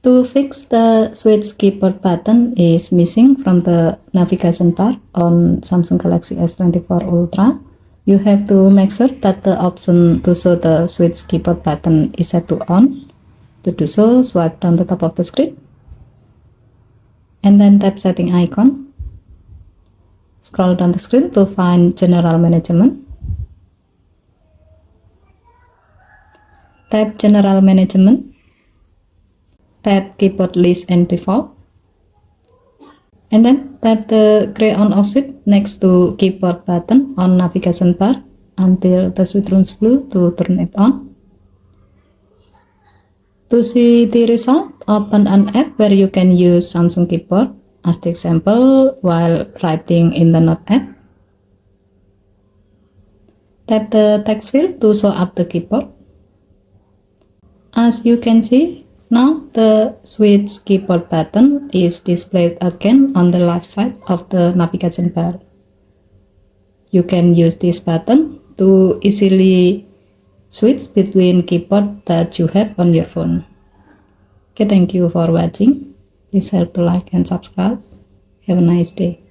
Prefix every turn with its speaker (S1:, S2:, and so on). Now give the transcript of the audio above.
S1: To fix the switch keyboard button is missing from the navigation bar on Samsung Galaxy S24 Ultra, you have to make sure that the option to show the switch keyboard button is set to on. To do so, swipe down the top of the screen and then tap setting icon. Scroll down the screen to find General Management. Tap General Management. Tap Keyboard List and Default. And then tap the gray on off switch next to keyboard button on navigation bar until the switch turns blue to turn it on. To see the result, open an app where you can use Samsung keyboard as the example while writing in the Note app. Tap the text field to show up the keyboard. As you can see, now the switch keyboard button is displayed again on the left side of the navigation bar. You can use this button to easily switch between keyboard that you have on your phone. Okay, thank you for watching. Please help to like and subscribe. Have a nice day.